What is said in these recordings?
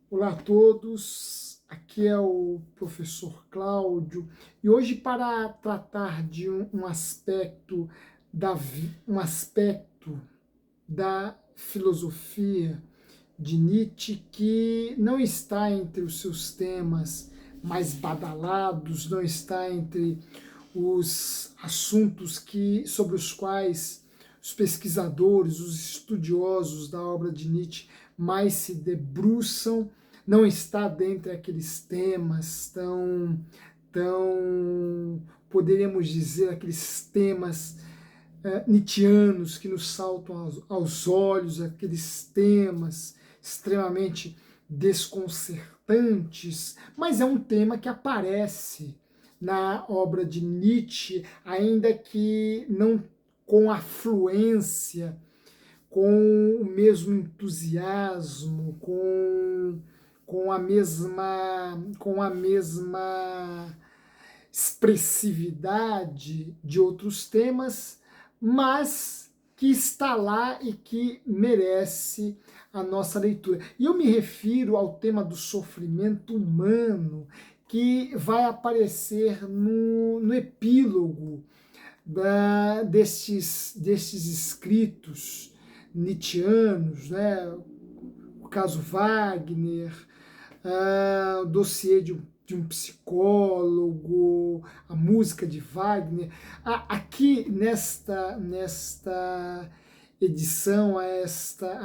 Olá a todos, aqui é o professor Cláudio e hoje para tratar de um aspecto um aspecto da filosofia de Nietzsche que não está entre os seus temas mais badalados, não está entre os assuntos sobre os quais os pesquisadores, os estudiosos da obra de Nietzsche mais se debruçam, não está dentre aqueles temas tão poderíamos dizer, aqueles temas nietzschianos que nos saltam aos olhos, aqueles temas extremamente desconcertantes, mas é um tema que aparece na obra de Nietzsche, ainda que não com a fluência, com o mesmo entusiasmo, com a mesma expressividade de outros temas, mas que está lá e que merece a nossa leitura. E eu me refiro ao tema do sofrimento humano, que vai aparecer no epílogo destes escritos nietzschianos, né? O caso Wagner, o dossiê de um psicólogo, a música de Wagner. Aqui nesta edição, a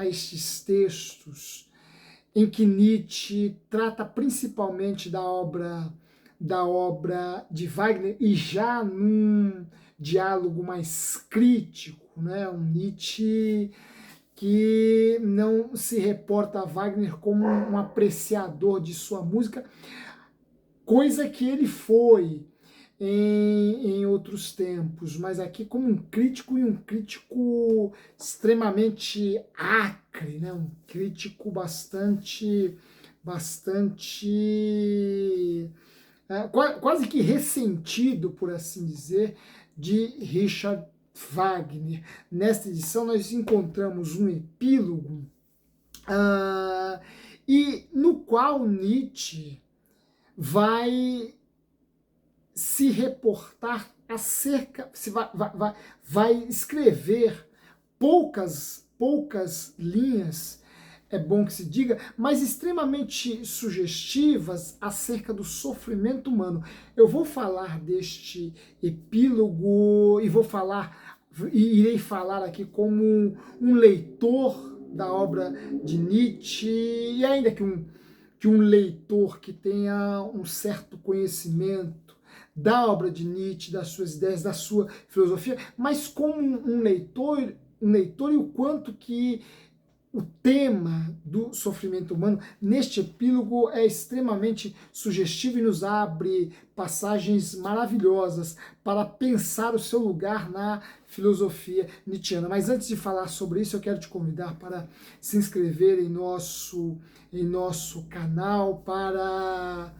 estes textos, em que Nietzsche trata principalmente da obra de Wagner e já num diálogo mais crítico, né? Um Nietzsche que não se reporta a Wagner como um apreciador de sua música, coisa que ele foi em outros tempos, mas aqui como um crítico e um crítico extremamente acre, né? Um crítico bastante quase que ressentido, por assim dizer, de Richard Wagner. Nesta edição nós encontramos um epílogo e no qual Nietzsche vai se reportar acerca, vai escrever poucas linhas, é bom que se diga, mas extremamente sugestivas acerca do sofrimento humano. Eu vou falar deste epílogo e irei falar aqui como um leitor da obra de Nietzsche, e ainda que um leitor que tenha um certo conhecimento da obra de Nietzsche, das suas ideias, da sua filosofia, mas como um leitor e o quanto que o tema do sofrimento humano neste epílogo é extremamente sugestivo e nos abre passagens maravilhosas para pensar o seu lugar na filosofia nietzschiana. Mas antes de falar sobre isso, eu quero te convidar para se inscrever em nosso canal, para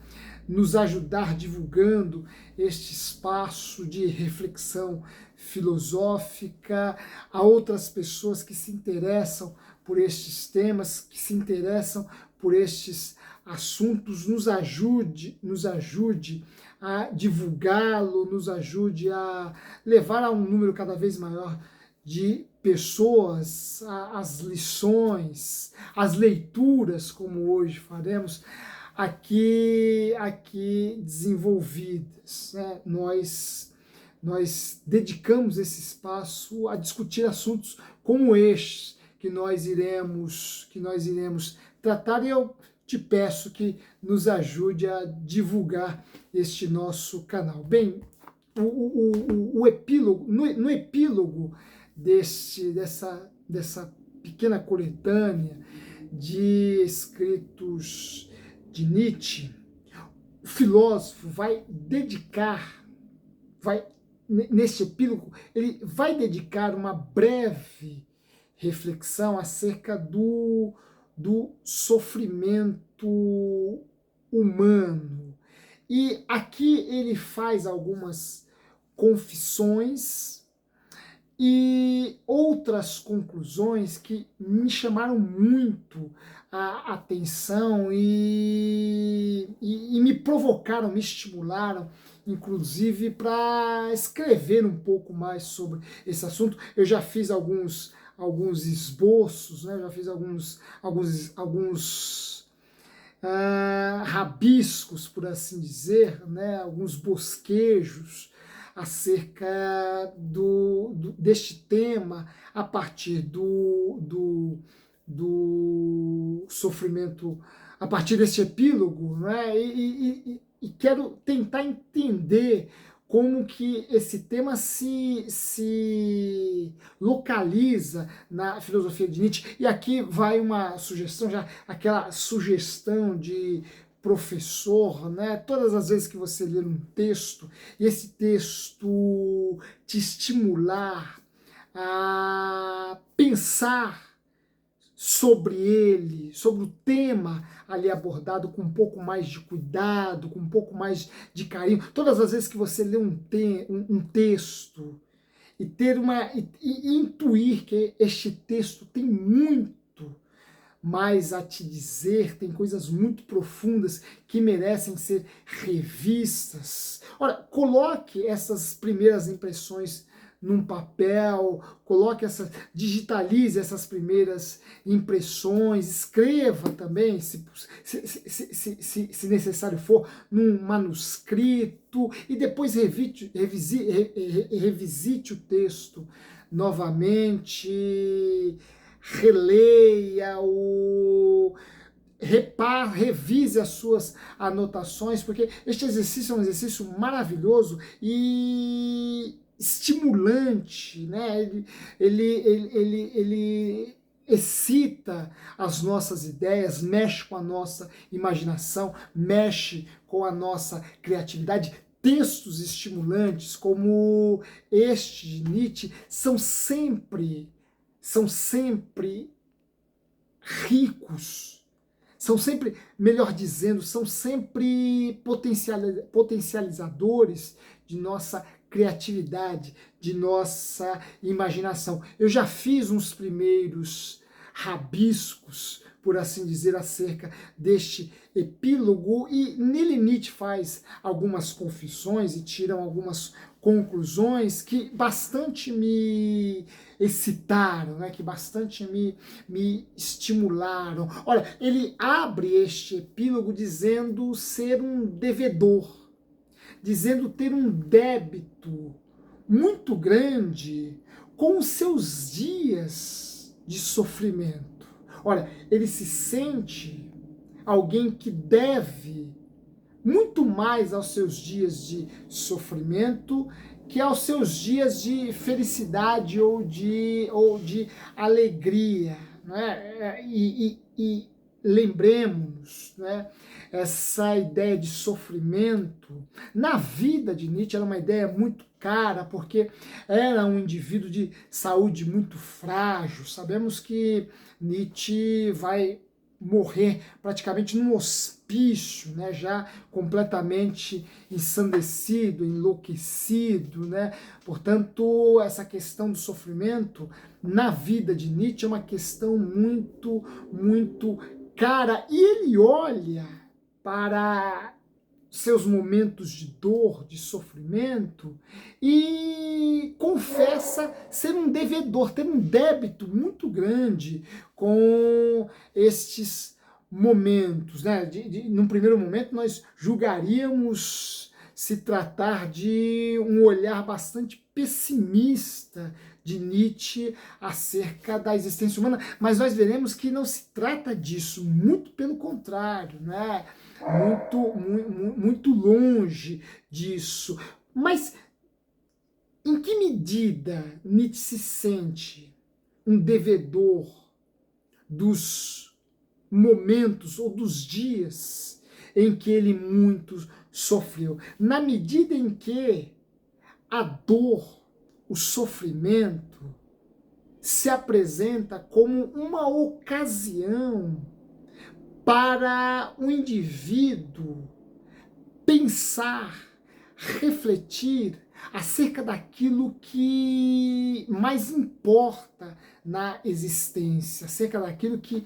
nos ajudar divulgando este espaço de reflexão filosófica a outras pessoas que se interessam por estes temas, que se interessam por estes assuntos, nos ajude a divulgá-lo, nos ajude a levar a um número cada vez maior de pessoas as lições, as leituras, como hoje faremos, aqui desenvolvidas. Né? Nós dedicamos esse espaço a discutir assuntos como este que nós iremos tratar, e eu te peço que nos ajude a divulgar este nosso canal. Bem, o epílogo, no epílogo dessa pequena coletânea de escritos de Nietzsche, o filósofo neste epílogo, ele vai dedicar uma breve reflexão acerca do sofrimento humano. E aqui ele faz algumas confissões E outras conclusões que me chamaram muito a atenção e me provocaram, me estimularam, inclusive, para escrever um pouco mais sobre esse assunto. Eu já fiz alguns esboços, né? Já fiz alguns rabiscos, por assim dizer, né? Alguns bosquejos acerca deste tema a partir do sofrimento, a partir deste epílogo, né? E quero tentar entender como que esse tema se localiza na filosofia de Nietzsche. E aqui vai uma sugestão, já aquela sugestão de professor, né? Todas as vezes que você ler um texto, e esse texto te estimular a pensar sobre ele, sobre o tema ali abordado com um pouco mais de cuidado, com um pouco mais de carinho. Todas as vezes que você lê um texto e e intuir que este texto tem muito mais a te dizer, tem coisas muito profundas que merecem ser revistas. Ora, coloque essas primeiras impressões num papel, digitalize essas primeiras impressões, escreva também, se necessário for, num manuscrito, e depois revisite o texto novamente, revise as suas anotações, porque este exercício é um exercício maravilhoso e estimulante, né? Ele excita as nossas ideias, mexe com a nossa imaginação, mexe com a nossa criatividade. Textos estimulantes como este de Nietzsche são sempre ricos, são sempre, melhor dizendo, são sempre potencializadores de nossa criatividade, de nossa imaginação. Eu já fiz uns primeiros rabiscos, por assim dizer, acerca deste epílogo, e nele Nietzsche faz algumas confissões e tiram algumas conclusões que bastante me excitaram, né, que bastante me estimularam. Olha, ele abre este epílogo dizendo ser um devedor, dizendo ter um débito muito grande com os seus dias de sofrimento. Olha, ele se sente alguém que deve muito mais aos seus dias de sofrimento que aos seus dias de felicidade ou de alegria, né? E lembremos, né, essa ideia de sofrimento na vida de Nietzsche era uma ideia muito cara, porque era um indivíduo de saúde muito frágil. Sabemos que Nietzsche vai morrer praticamente num hospício, né, já completamente ensandecido, enlouquecido, né? Portanto, essa questão do sofrimento na vida de Nietzsche é uma questão muito cara, e ele olha para seus momentos de dor, de sofrimento, e confessa ser um devedor, ter um débito muito grande com estes momentos, né? Num primeiro momento, nós julgaríamos se tratar de um olhar bastante pessimista de Nietzsche acerca da existência humana, mas nós veremos que não se trata disso, muito pelo contrário, né? Muito longe disso. Mas em que medida Nietzsche se sente um devedor dos momentos ou dos dias em que ele muito sofreu? Na medida em que a dor, o sofrimento, se apresenta como uma ocasião para o indivíduo pensar, refletir acerca daquilo que mais importa na existência, acerca daquilo que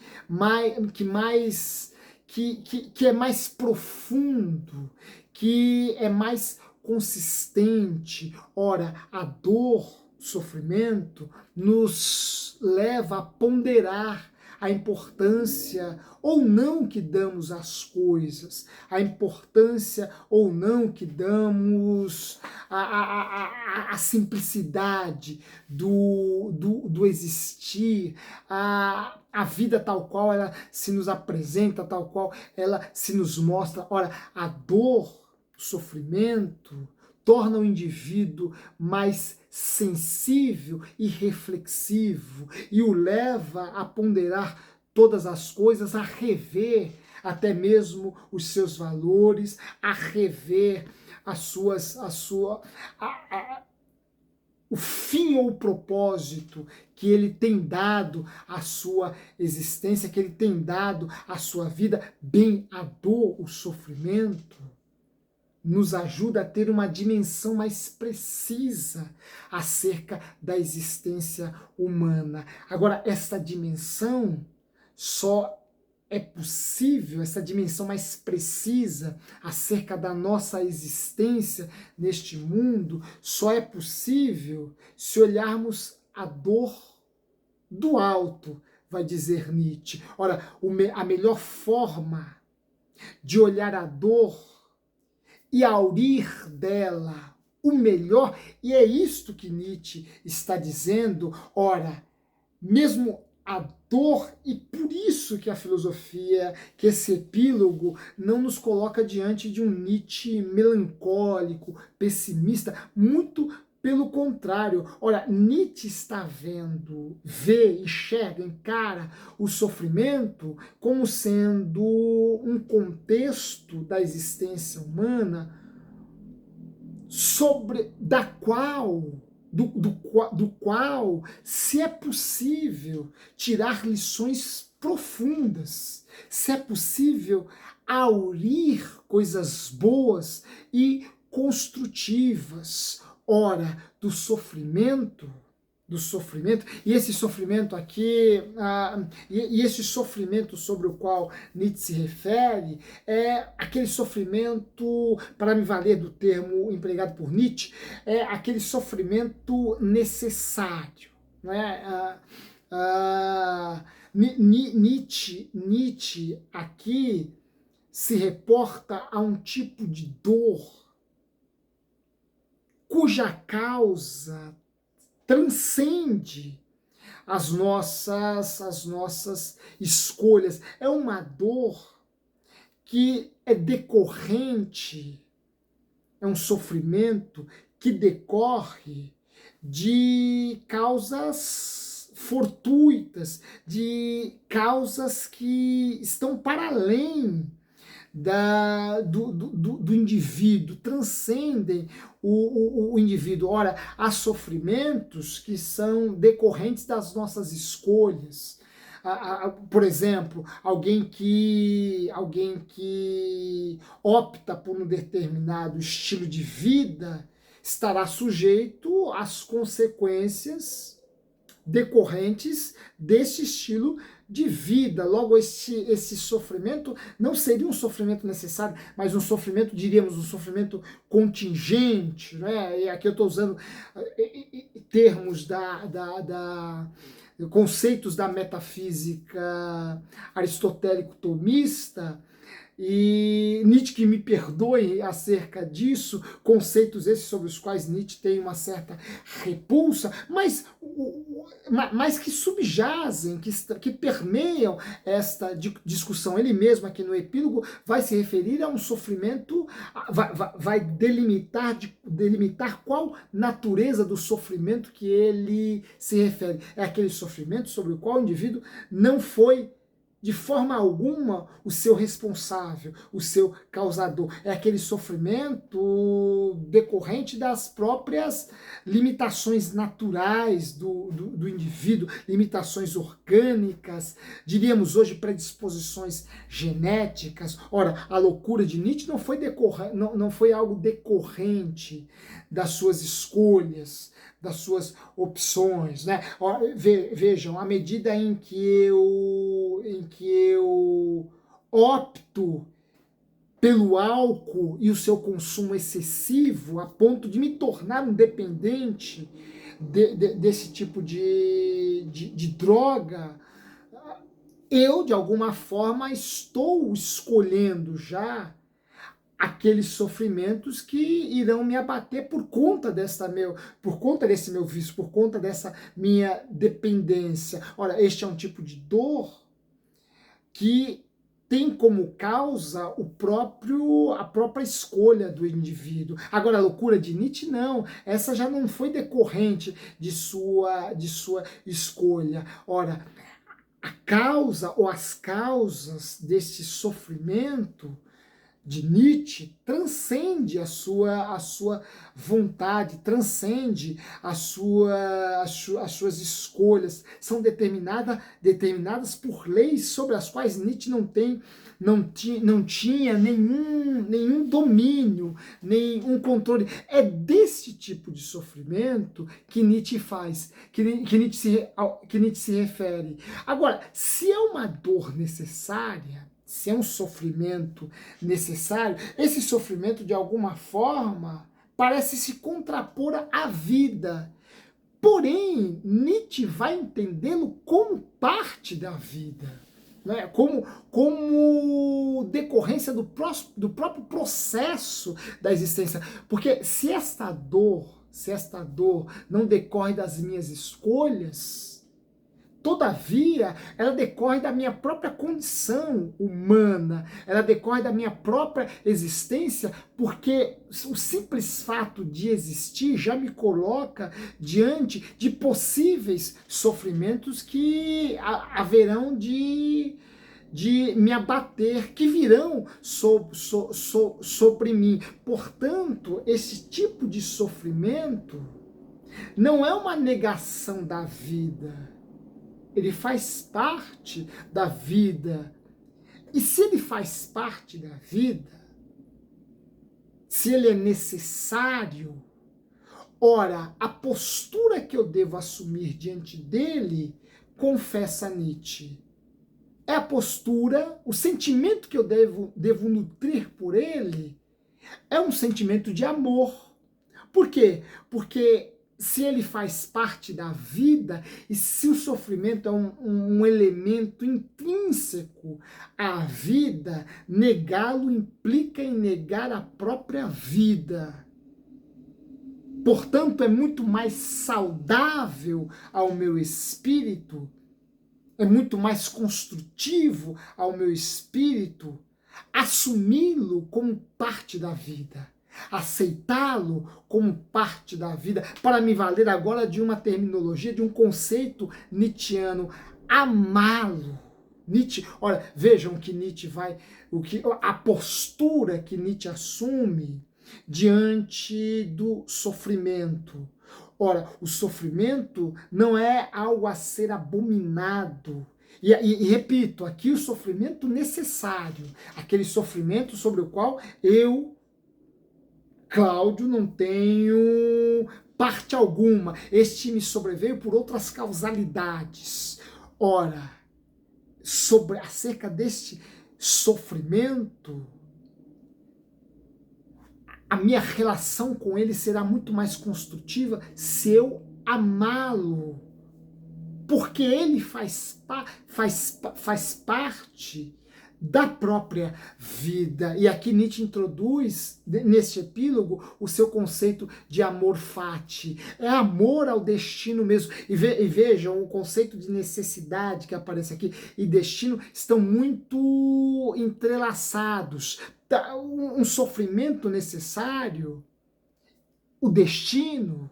é mais profundo, que é mais consistente. Ora, a dor, o sofrimento, nos leva a ponderar a importância ou não que damos às coisas, a importância ou não que damos à simplicidade do existir, a vida tal qual ela se nos apresenta, tal qual ela se nos mostra. Ora, a dor, o sofrimento, torna o indivíduo mais sensível e reflexivo e o leva a ponderar todas as coisas, a rever até mesmo os seus valores, a rever o fim ou o propósito que ele tem dado à sua existência, que ele tem dado à sua vida. Bem, a dor, o sofrimento, nos ajuda a ter uma dimensão mais precisa acerca da existência humana. Agora, essa dimensão só é possível, essa dimensão mais precisa acerca da nossa existência neste mundo, só é possível se olharmos a dor do alto, vai dizer Nietzsche. Ora, a melhor forma de olhar a dor e aurir dela o melhor, e é isto que Nietzsche está dizendo. Ora, mesmo a dor, e por isso que a filosofia, que esse epílogo não nos coloca diante de um Nietzsche melancólico, pessimista, muito pelo contrário. Ora, Nietzsche está vê, enxerga, encara o sofrimento como sendo um contexto da existência humana do qual se é possível tirar lições profundas, se é possível aurir coisas boas e construtivas. Ora, do sofrimento, e esse sofrimento aqui, e esse sofrimento sobre o qual Nietzsche se refere, é aquele sofrimento, para me valer do termo empregado por Nietzsche, é aquele sofrimento necessário. Né? Nietzsche aqui se reporta a um tipo de dor cuja causa transcende as nossas escolhas. É uma dor que é decorrente, é um sofrimento que decorre de causas fortuitas, de causas que estão para além do indivíduo, transcendem o indivíduo. Ora, há sofrimentos que são decorrentes das nossas escolhas. Por exemplo, alguém que opta por um determinado estilo de vida estará sujeito às consequências decorrentes desse estilo de vida. Logo, esse sofrimento não seria um sofrimento necessário, mas um sofrimento, diríamos, um sofrimento contingente, né? E aqui eu estou usando termos conceitos da metafísica aristotélico-tomista, e Nietzsche que me perdoe acerca disso, conceitos esses sobre os quais Nietzsche tem uma certa repulsa, mas que subjazem, que permeiam esta discussão. Ele mesmo aqui no epílogo vai se referir a um sofrimento, vai delimitar qual natureza do sofrimento que ele se refere. É aquele sofrimento sobre o qual o indivíduo não foi de forma alguma o seu responsável, o seu causador. É aquele sofrimento decorrente das próprias limitações naturais do indivíduo, limitações orgânicas, diríamos hoje predisposições genéticas. Ora, a loucura de Nietzsche não foi algo decorrente das suas escolhas, das suas opções, né? Vejam, à medida em que eu opto pelo álcool e o seu consumo excessivo, a ponto de me tornar um dependente desse tipo de droga, eu, de alguma forma, estou escolhendo já aqueles sofrimentos que irão me abater por conta desse meu vício, por conta dessa minha dependência. Ora, este é um tipo de dor que tem como causa a própria escolha do indivíduo. Agora, a loucura de Nietzsche, não. Essa já não foi decorrente de sua escolha. Ora, a causa ou as causas desse sofrimento de Nietzsche transcende a sua vontade, transcende as suas escolhas, são determinadas por leis sobre as quais Nietzsche não tinha nenhum domínio, nenhum controle. É desse tipo de sofrimento que Nietzsche se refere. Agora, se é uma dor necessária, se é um sofrimento necessário, esse sofrimento, de alguma forma, parece se contrapor à vida. Porém, Nietzsche vai entendê-lo como parte da vida, né? Como decorrência do próprio processo da existência. Porque se esta dor não decorre das minhas escolhas, todavia, ela decorre da minha própria condição humana, ela decorre da minha própria existência, porque o simples fato de existir já me coloca diante de possíveis sofrimentos que haverão de me abater, que virão sobre mim. Portanto, esse tipo de sofrimento não é uma negação da vida. Ele faz parte da vida. E se ele faz parte da vida, se ele é necessário, ora, a postura que eu devo assumir diante dele, confessa Nietzsche, é a postura, o sentimento que eu devo nutrir por ele, é um sentimento de amor. Por quê? Porque se ele faz parte da vida, e se o sofrimento é um elemento intrínseco à vida, negá-lo implica em negar a própria vida. Portanto, é muito mais saudável ao meu espírito, é muito mais construtivo ao meu espírito assumi-lo como parte da vida, aceitá-lo como parte da vida, para me valer agora de uma terminologia, de um conceito nietzschiano, amá-lo. Nietzsche, olha, vejam que Nietzsche a postura que Nietzsche assume diante do sofrimento. Ora, o sofrimento não é algo a ser abominado. E repito, aqui o sofrimento necessário, aquele sofrimento sobre o qual eu, Cláudio, não tenho parte alguma. Este me sobreveio por outras causalidades. Ora, acerca deste sofrimento, a minha relação com ele será muito mais construtiva se eu amá-lo. Porque ele faz parte da própria vida. E aqui Nietzsche introduz, neste epílogo, o seu conceito de amor fati. É amor ao destino mesmo. E vejam, o conceito de necessidade que aparece aqui e destino estão muito entrelaçados. Um sofrimento necessário, o destino,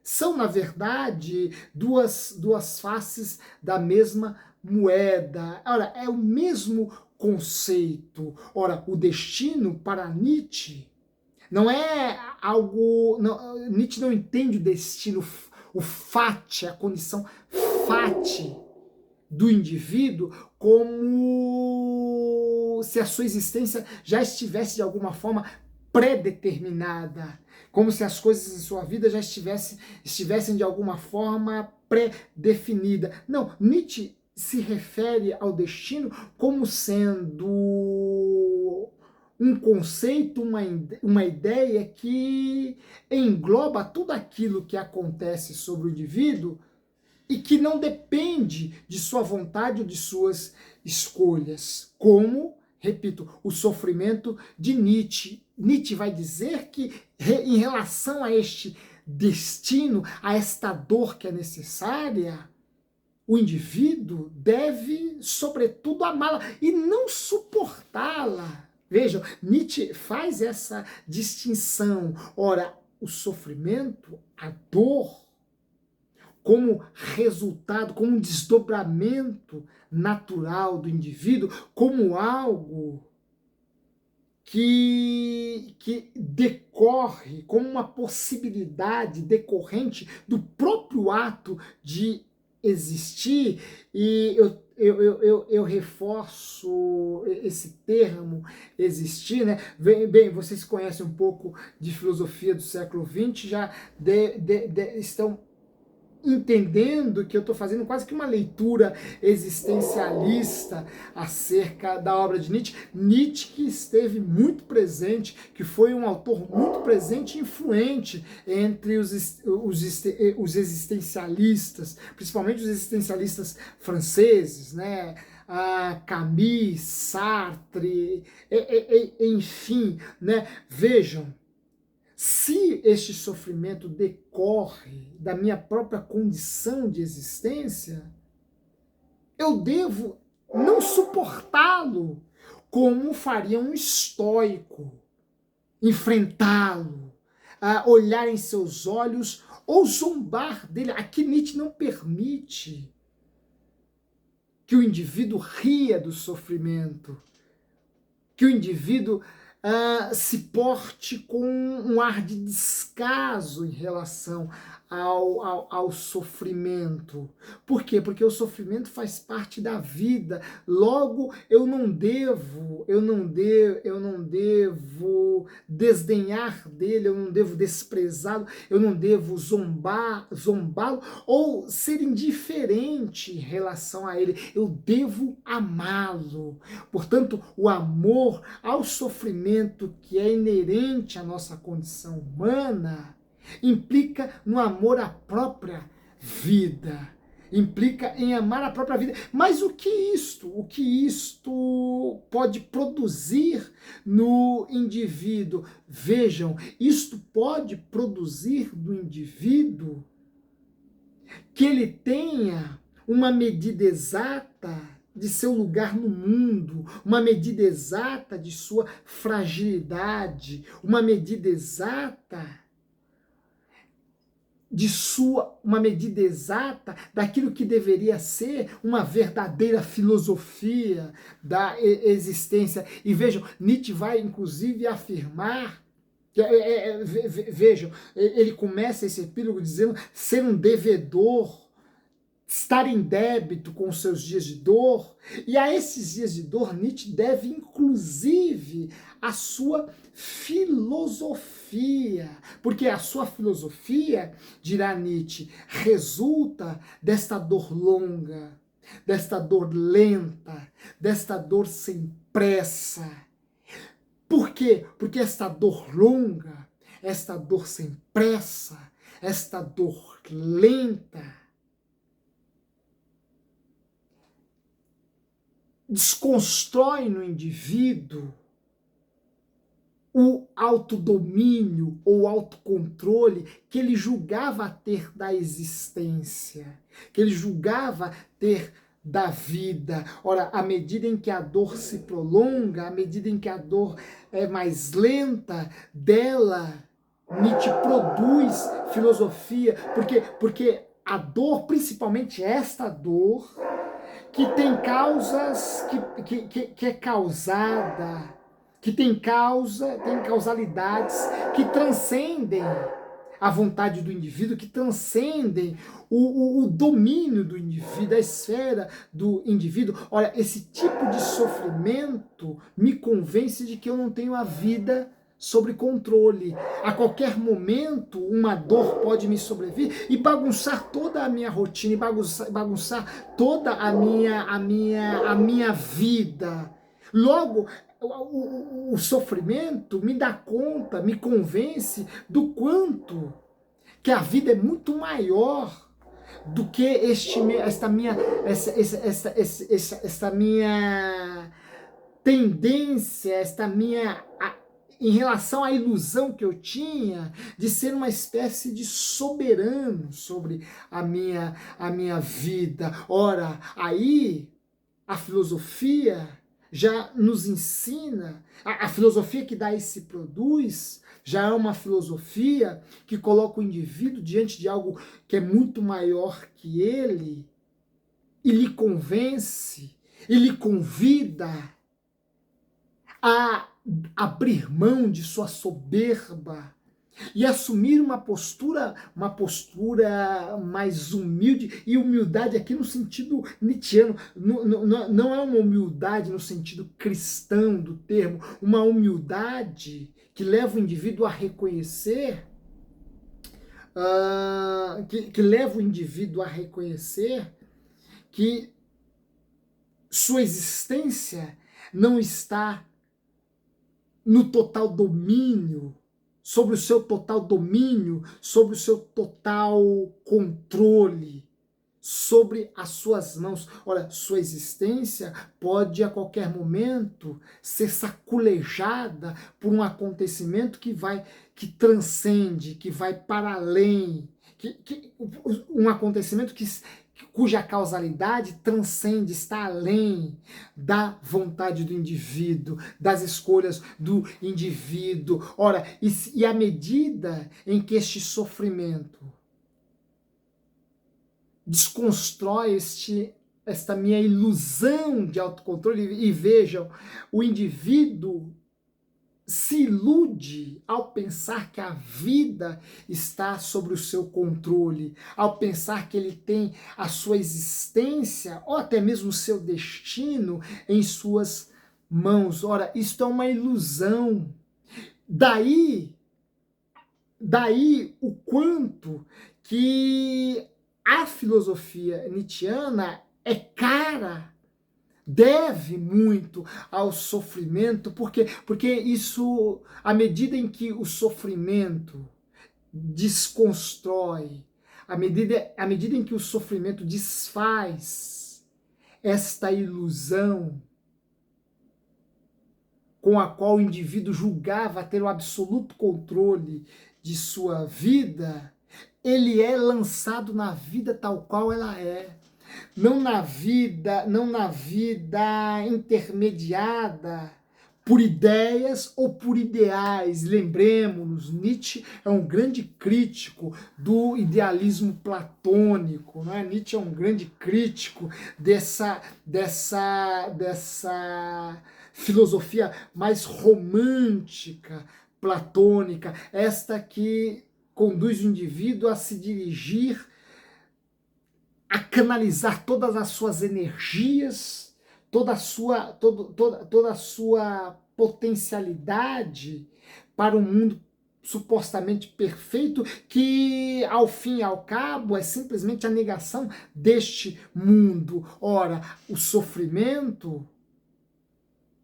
são, na verdade, duas faces da mesma moeda. Ora, é o mesmo conceito. Ora, o destino para Nietzsche não é algo. Não, Nietzsche não entende o destino, o fate, a condição fate do indivíduo como se a sua existência já estivesse de alguma forma pré-determinada, como se as coisas em sua vida já estivessem de alguma forma pré-definida. Não, Nietzsche se refere ao destino como sendo um conceito, uma ideia que engloba tudo aquilo que acontece sobre o indivíduo e que não depende de sua vontade ou de suas escolhas, como, repito, o sofrimento de Nietzsche. Nietzsche vai dizer que, em relação a este destino, a esta dor que é necessária, o indivíduo deve, sobretudo, amá-la e não suportá-la. Vejam, Nietzsche faz essa distinção. Ora, o sofrimento, a dor, como resultado, como um desdobramento natural do indivíduo, como algo que decorre, como uma possibilidade decorrente do próprio ato de existir. E eu reforço esse termo existir, né? Bem, vocês conhecem um pouco de filosofia do século XX, já estão entendendo que eu estou fazendo quase que uma leitura existencialista acerca da obra de Nietzsche. Nietzsche, que esteve muito presente, que foi um autor muito presente e influente entre os existencialistas, principalmente os existencialistas franceses, né? Camus, Sartre, enfim, né? Vejam, se este sofrimento decorre da minha própria condição de existência, eu devo não suportá-lo como faria um estoico, enfrentá-lo, olhar em seus olhos ou zombar dele. Aqui Nietzsche não permite que o indivíduo ria do sofrimento, que o indivíduo se porte com um ar de descaso em relação ao sofrimento. Por quê? Porque o sofrimento faz parte da vida. Logo, eu não devo desdenhar dele, eu não devo desprezá-lo, eu não devo zombá-lo ou ser indiferente em relação a ele. Eu devo amá-lo. Portanto, o amor ao sofrimento que é inerente à nossa condição humana implica no amor à própria vida, implica em amar a própria vida. Mas o que isto pode produzir no indivíduo? Vejam, isto pode produzir no indivíduo que ele tenha uma medida exata de seu lugar no mundo, uma medida exata de sua fragilidade, uma medida exata uma medida exata daquilo que deveria ser uma verdadeira filosofia da existência. E vejam, Nietzsche vai inclusive afirmar, vejam, ele começa esse epílogo dizendo ser um devedor, estar em débito com os seus dias de dor, e a esses dias de dor Nietzsche deve inclusive a sua filosofia, porque a sua filosofia, dirá Nietzsche, resulta desta dor longa, desta dor lenta, desta dor sem pressa. Por quê? Porque esta dor longa, esta dor sem pressa, esta dor lenta, desconstrói no indivíduo o autodomínio ou autocontrole que ele julgava ter da existência, que ele julgava ter da vida. Ora, à medida em que a dor se prolonga, à medida em que a dor é mais lenta, dela Nietzsche produz filosofia, porque a dor, principalmente esta dor, que tem causas, que é causada, que tem causalidades que transcendem a vontade do indivíduo, que transcendem o domínio do indivíduo, a esfera do indivíduo. Olha, esse tipo de sofrimento me convence de que eu não tenho a vida sobre controle. A qualquer momento, uma dor pode me sobrevir e bagunçar toda a minha rotina, e bagunçar toda a minha vida. Logo, o sofrimento me dá conta, me convence do quanto que a vida é muito maior do que esta minha tendência, em relação à ilusão que eu tinha de ser uma espécie de soberano sobre a minha vida. Ora, aí a filosofia já nos ensina, a filosofia que daí se produz já é uma filosofia que coloca o indivíduo diante de algo que é muito maior que ele e lhe convence, e lhe convida a abrir mão de sua soberba e assumir uma postura mais humilde, e humildade aqui no sentido nietzschiano, não é uma humildade no sentido cristão do termo, uma humildade que leva o indivíduo a reconhecer, que leva o indivíduo a reconhecer que sua existência não está no total domínio, sobre o seu total domínio, sobre o seu total controle, sobre as suas mãos. Olha, sua existência pode a qualquer momento ser saculejada por um acontecimento que transcende, que vai para além, um acontecimento cuja causalidade transcende, está além da vontade do indivíduo, das escolhas do indivíduo. Ora, e à medida em que este sofrimento desconstrói esta minha ilusão de autocontrole, e vejam, o indivíduo se ilude ao pensar que a vida está sobre o seu controle, ao pensar que ele tem a sua existência, ou até mesmo o seu destino, em suas mãos. Ora, isto é uma ilusão. Daí o quanto que a filosofia nietzschiana é cara, deve muito ao sofrimento, porque isso, à medida em que o sofrimento desconstrói, à medida em que o sofrimento desfaz esta ilusão com a qual o indivíduo julgava ter o absoluto controle de sua vida, ele é lançado na vida tal qual ela é. Não na vida intermediada por ideias ou por ideais. Lembremos-nos, Nietzsche é um grande crítico do idealismo platônico, não é? Nietzsche é um grande crítico dessa filosofia mais romântica, platônica, esta que conduz o indivíduo a se dirigir, a canalizar todas as suas energias, toda a sua potencialidade para um mundo supostamente perfeito, que ao fim e ao cabo é simplesmente a negação deste mundo. Ora, o sofrimento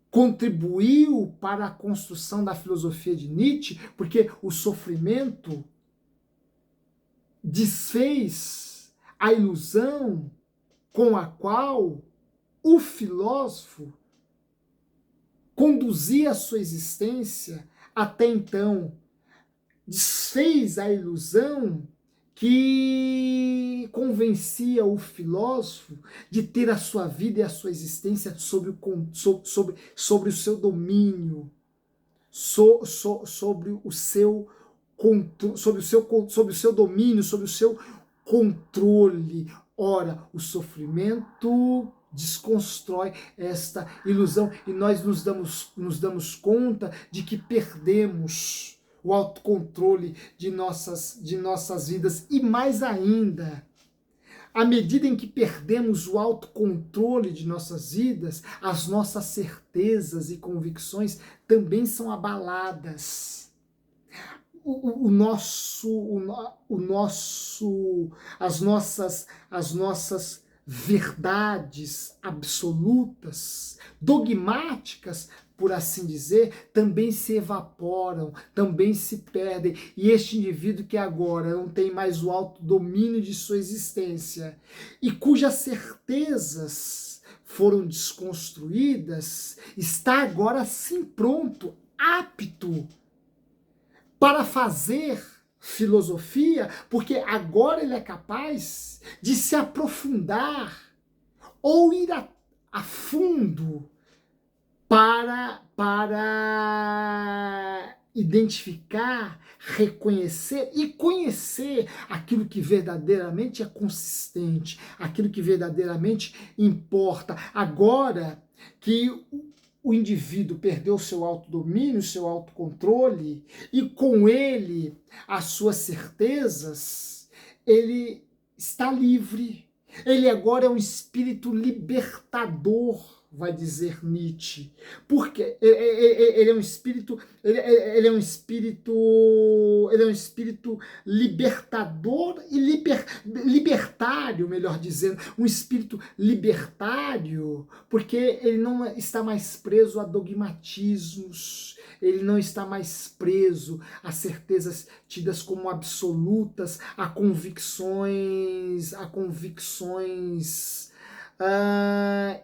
contribuiu para a construção da filosofia de Nietzsche, porque o sofrimento desfez a ilusão com a qual o filósofo conduzia a sua existência até então. Desfez a ilusão que convencia o filósofo de ter a sua vida e a sua existência sobre o seu domínio, sobre o seu domínio, sobre o seu controle. Ora, o sofrimento desconstrói esta ilusão e nós nos damos conta de que perdemos o autocontrole de nossas vidas. E mais ainda, à medida em que perdemos o autocontrole de nossas vidas, as nossas certezas e convicções também são abaladas. As nossas verdades absolutas, dogmáticas, por assim dizer, também se evaporam, também se perdem. E este indivíduo que agora não tem mais o autodomínio de sua existência e cujas certezas foram desconstruídas, está agora sim pronto, apto para fazer filosofia, porque agora ele é capaz de se aprofundar ou ir a fundo para identificar, reconhecer e conhecer aquilo que verdadeiramente é consistente, aquilo que verdadeiramente importa. Agora que o indivíduo perdeu seu autodomínio, seu autocontrole, e com ele as suas certezas, ele está livre. Ele agora é um espírito libertador, vai dizer Nietzsche. Porque ele é um espírito, ele é um espírito libertador e libertário, melhor dizendo, um espírito libertário, porque ele não está mais preso a dogmatismos, ele não está mais preso a certezas tidas como absolutas, a convicções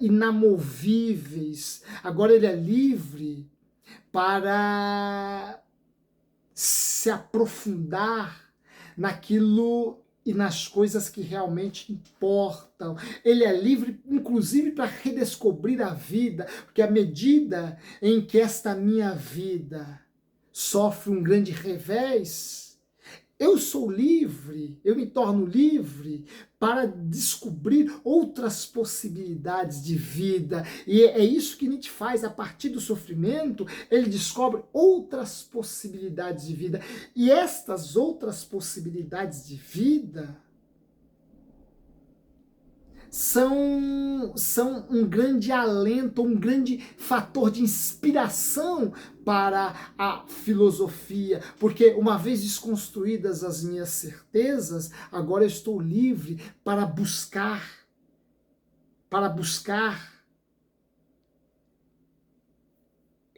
inamovíveis. Agora ele é livre para se aprofundar naquilo e nas coisas que realmente importam. Ele é livre, inclusive, para redescobrir a vida, porque à medida em que esta minha vida sofre um grande revés, eu sou livre, eu me torno livre para descobrir outras possibilidades de vida. E é isso que Nietzsche faz. A partir do sofrimento, ele descobre outras possibilidades de vida. E estas outras possibilidades de vida são um grande alento, um grande fator de inspiração para a filosofia, porque uma vez desconstruídas as minhas certezas, agora eu estou livre para buscar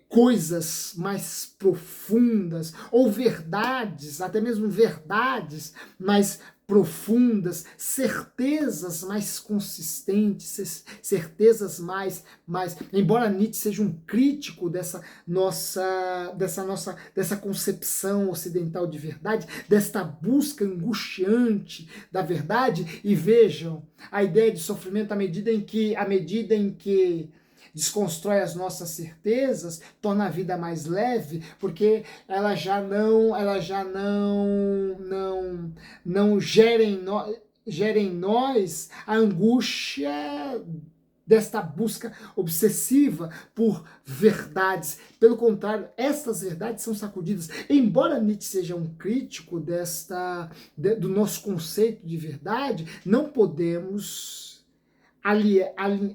coisas mais profundas, ou verdades, até mesmo verdades mais profundas, certezas mais consistentes, certezas mais, embora Nietzsche seja um crítico dessa concepção ocidental de verdade, desta busca angustiante da verdade, e vejam, a ideia de sofrimento à medida em que desconstrói as nossas certezas, torna a vida mais leve, porque ela já não gera em nós a angústia desta busca obsessiva por verdades. Pelo contrário, estas verdades são sacudidas. Embora Nietzsche seja um crítico do nosso conceito de verdade, não podemos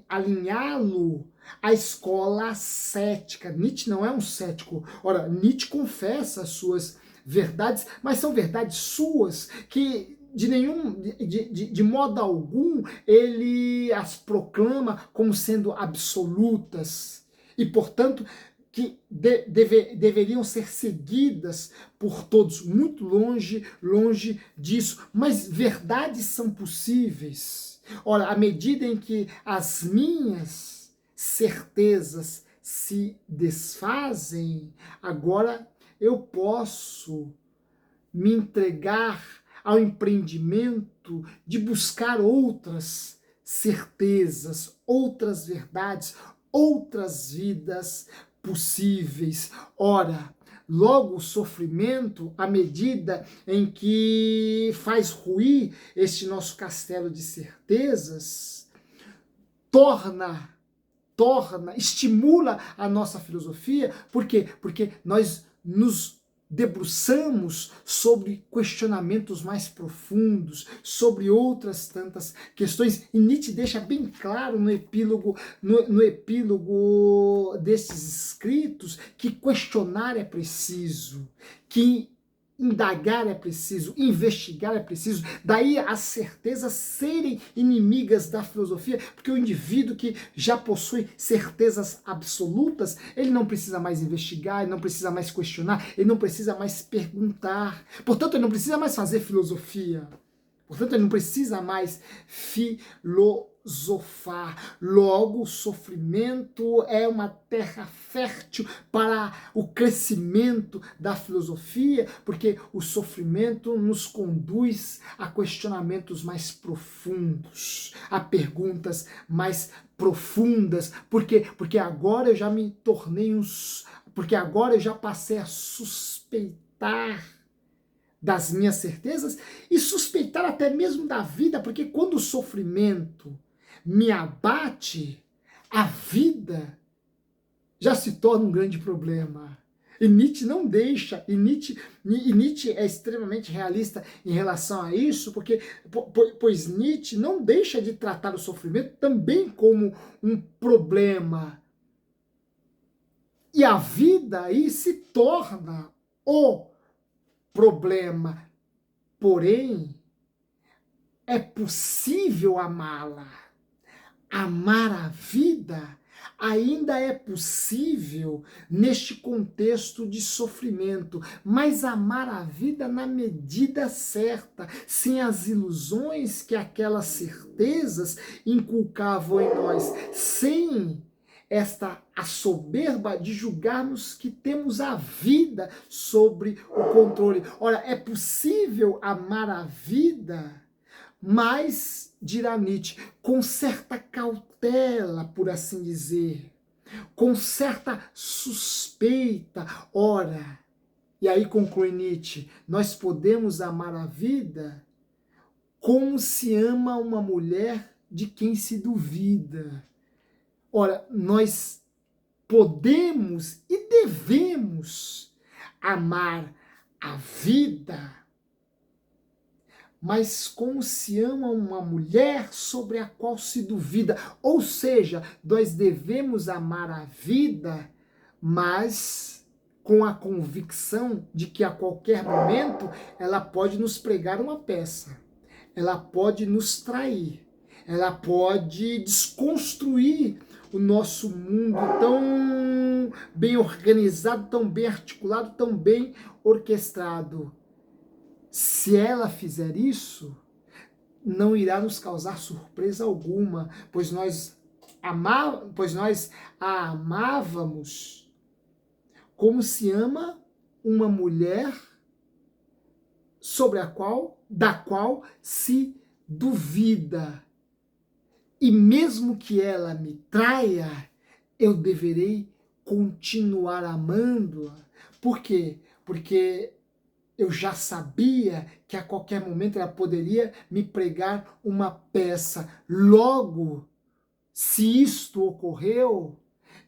alinhá-lo à escola cética. Nietzsche não é um cético. Ora, Nietzsche confessa as suas verdades, mas são verdades suas que de modo algum ele as proclama como sendo absolutas e, portanto, que deveriam ser seguidas por todos, muito longe disso, mas verdades são possíveis. Ora, à medida em que as minhas certezas se desfazem, agora eu posso me entregar ao empreendimento de buscar outras certezas, outras verdades, outras vidas possíveis. Ora, logo o sofrimento, à medida em que faz ruir este nosso castelo de certezas, estimula a nossa filosofia. Por quê? Porque nós nos debruçamos sobre questionamentos mais profundos, sobre outras tantas questões, e Nietzsche deixa bem claro no epílogo, no epílogo desses escritos, que questionar é preciso, que indagar é preciso, investigar é preciso. Daí as certezas serem inimigas da filosofia, porque o indivíduo que já possui certezas absolutas, ele não precisa mais investigar, ele não precisa mais questionar, ele não precisa mais perguntar. Portanto, ele não precisa mais fazer filosofia. Portanto, ele não precisa mais filosofar. Logo, o sofrimento é uma terra fértil para o crescimento da filosofia, porque o sofrimento nos conduz a questionamentos mais profundos, a perguntas mais profundas. Por quê? Porque agora eu já me tornei porque agora eu já passei a suspeitar das minhas certezas e suspeitar até mesmo da vida, porque quando o sofrimento me abate, a vida já se torna um grande problema. E Nietzsche não deixa, e Nietzsche é extremamente realista em relação a isso, pois Nietzsche não deixa de tratar o sofrimento também como um problema. E a vida aí se torna o problema. Porém, é possível amá-la. Amar a vida ainda é possível neste contexto de sofrimento, mas amar a vida na medida certa, sem as ilusões que aquelas certezas inculcavam em nós, sem a soberba de julgarmos que temos a vida sobre o controle. Ora, é possível amar a vida, mas, dirá Nietzsche, com certa cautela, por assim dizer, com certa suspeita. Ora, e aí conclui Nietzsche, nós podemos amar a vida como se ama uma mulher de quem se duvida. Ora, nós podemos e devemos amar a vida, mas como se ama uma mulher sobre a qual se duvida. Ou seja, nós devemos amar a vida, mas com a convicção de que a qualquer momento ela pode nos pregar uma peça, ela pode nos trair, ela pode desconstruir o nosso mundo tão bem organizado, tão bem articulado, tão bem orquestrado. Se ela fizer isso, não irá nos causar surpresa alguma, pois nós a amávamos como se ama uma mulher da qual se duvida. E mesmo que ela me traia, eu deverei continuar amando-a. Por quê? Porque eu já sabia que a qualquer momento ela poderia me pregar uma peça. Logo, se isto ocorreu,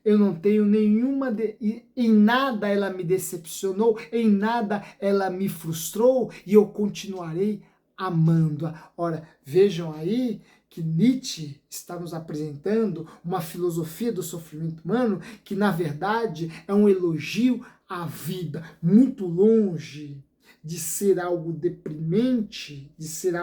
eu não tenho nenhuma... Em nada ela me decepcionou, em nada ela me frustrou, e eu continuarei amando-a. Ora, vejam aí que Nietzsche está nos apresentando uma filosofia do sofrimento humano que, na verdade, é um elogio à vida, muito longe de ser algo deprimente, de ser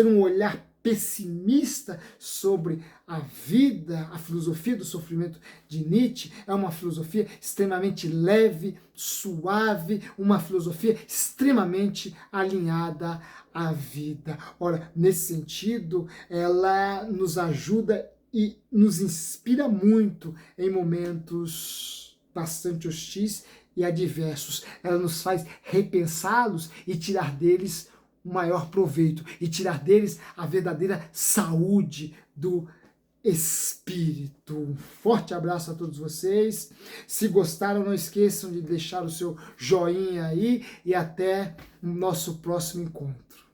um olhar pessimista sobre a vida. A filosofia do sofrimento de Nietzsche é uma filosofia extremamente leve, suave, uma filosofia extremamente alinhada à vida. Ora, nesse sentido, ela nos ajuda e nos inspira muito em momentos bastante hostis e adversos. Ela nos faz repensá-los e tirar deles o maior proveito, e tirar deles a verdadeira saúde do espírito. Um forte abraço a todos vocês. Se gostaram, não esqueçam de deixar o seu joinha aí, e até o nosso próximo encontro.